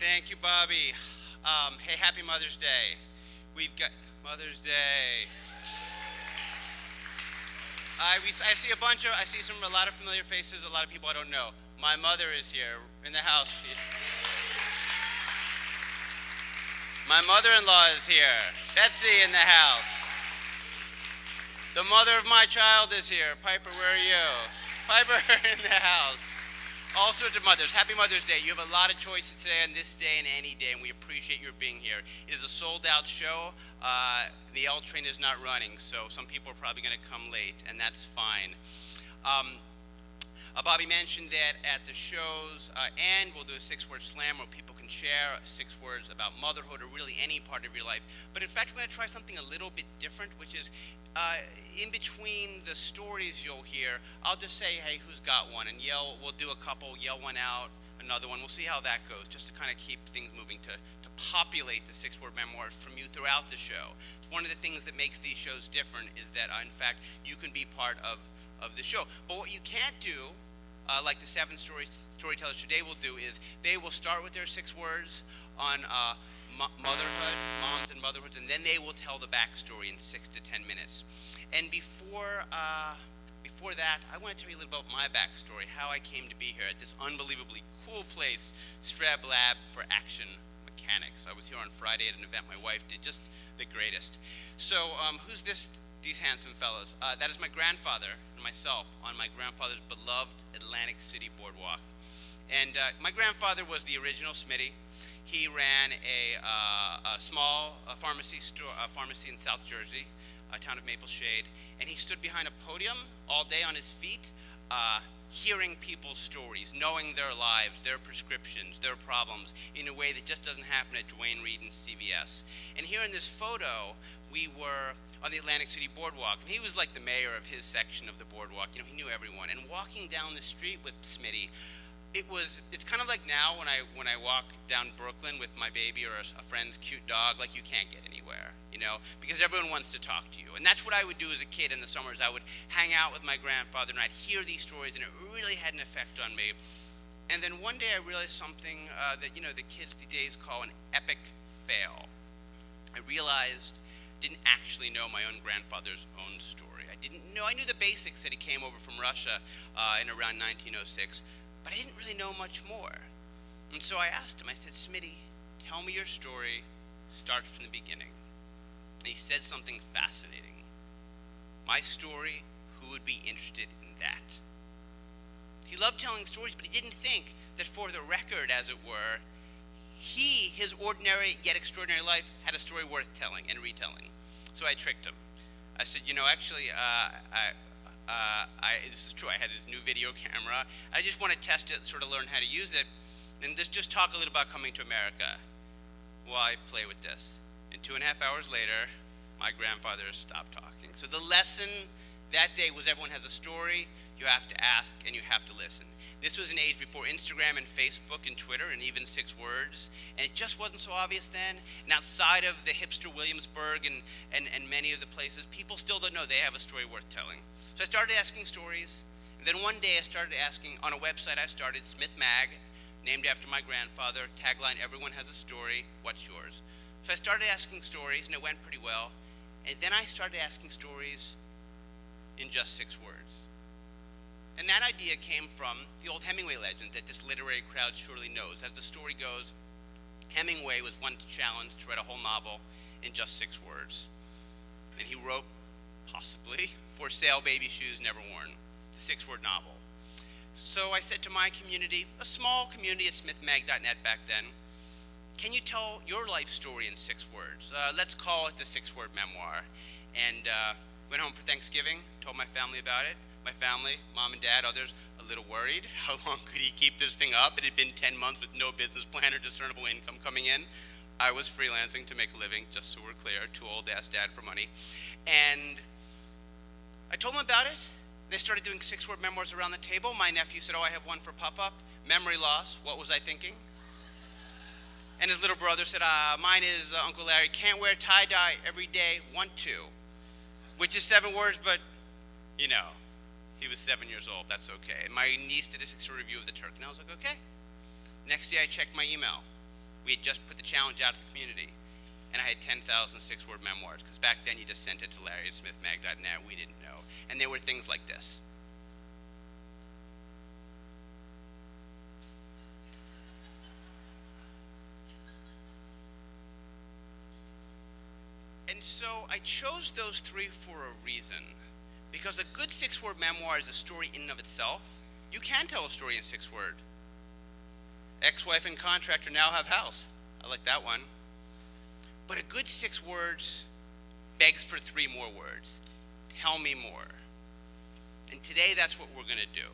Thank you, Bobby. Hey, happy Mother's Day. We've got Mother's Day. I see a lot of familiar faces, a lot of people I don't know. My mother is here in the house. My mother-in-law is here. Betsy in the house. The mother of my child is here. Piper, where are you? Piper in the house. All sorts of mothers. Happy Mother's Day. You have a lot of choices today on this day and any day, and we appreciate your being here. It is a sold-out show. The L train is not running, so some people are probably going to come late, and that's fine. Bobby mentioned that at the show's end, we'll do a six-word slam where people can share 6 words about motherhood or really any part of your life. But in fact, we're going to try something a little bit different, which is in between the stories you'll hear, I'll just say, hey, who's got one? And we'll do a couple, yell one out, another one. We'll see how that goes, just to kind of keep things moving, to populate the 6-word memoirs from you throughout the show. It's one of the things that makes these shows different is that, in fact, you can be part of the show. But what you can't do, like the 7 storytellers today will do, is they will start with their 6 words on motherhood, moms and motherhood, and then they will tell the backstory in 6 to 10 minutes. And before that, I want to tell you a little about my backstory, how I came to be here at this unbelievably cool place, Streb Lab for Action Mechanics. I was here on Friday at an event my wife did, just the greatest. So who's these handsome fellows? That is my grandfather and myself on my grandfather's beloved Atlantic City boardwalk. And my grandfather was the original Smitty. He ran a small pharmacy in South Jersey, a town of Maple Shade, and he stood behind a podium all day on his feet, hearing people's stories, knowing their lives, their prescriptions, their problems, in a way that just doesn't happen at Duane Reade and CVS. And here in this photo, we were on the Atlantic City boardwalk, and he was like the mayor of his section of the boardwalk. You know, he knew everyone. And walking down the street with Smitty, it's kind of like now when I walk down Brooklyn with my baby or a friend's cute dog, like you can't get anywhere, you know, because everyone wants to talk to you. And that's what I would do as a kid in the summers. I would hang out with my grandfather and I'd hear these stories, and it really had an effect on me. And then one day I realized something that, you know, the kids these days call an epic fail. I realized I didn't actually know my own grandfather's own story. I knew the basics, that he came over from Russia in around 1906. But I didn't really know much more. And so I asked him, I said, Smitty, tell me your story, start from the beginning. And he said something fascinating. My story, who would be interested in that? He loved telling stories, but he didn't think that for the record, as it were, his ordinary yet extraordinary life had a story worth telling and retelling. So I tricked him. I said, you know, actually, this is true, I had his new video camera. I just want to test it, sort of learn how to use it, and just talk a little about coming to America while I play with this. And 2.5 hours later, my grandfather stopped talking. So the lesson that day was everyone has a story, you have to ask, and you have to listen. This was an age before Instagram and Facebook and Twitter and even 6 words, and it just wasn't so obvious then. And outside of the hipster Williamsburg and many of the places, people still don't know they have a story worth telling. So I started asking stories, and then one day I started asking, on a website I started, Smith Mag, named after my grandfather, tagline, everyone has a story, what's yours? So I started asking stories, and it went pretty well. And then I started asking stories in just 6 words. And that idea came from the old Hemingway legend that this literary crowd surely knows. As the story goes, Hemingway was once challenged to write a whole novel in just 6 words. And he wrote, possibly, For Sale Baby Shoes Never Worn, the 6-word novel. So I said to my community, a small community at smithmag.net back then, can you tell your life story in 6 words? Let's call it the 6-word memoir. And went home for Thanksgiving, told my family about it. My family, mom and dad, others, a little worried. How long could he keep this thing up? It had been 10 months with no business plan or discernible income coming in. I was freelancing to make a living, just so we're clear, too old to ask dad for money. And I told them about it. They started doing 6-word memoirs around the table. My nephew said, oh, I have one for pop-up. Memory loss, what was I thinking? And his little brother said, mine is Uncle Larry, can't wear tie-dye every day, want to. Which is 7 words, but, you know. He was 7 years old, that's okay. And my niece did a 6-word review of the Turk, and I was like, okay. Next day I checked my email. We had just put the challenge out to the community, and I had 10,000 six-word memoirs, because back then you just sent it to LarrySmithMag.net. We didn't know. And there were things like this. And so I chose those three for a reason, because a good six-word memoir is a story in and of itself. You can tell a story in 6 words. Ex-wife and contractor now have house. I like that one. But a good 6 words begs for 3 more words. Tell me more. And today that's what we're going to do.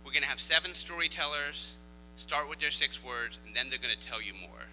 We're going to have 7 storytellers start with their 6 words, and then they're going to tell you more.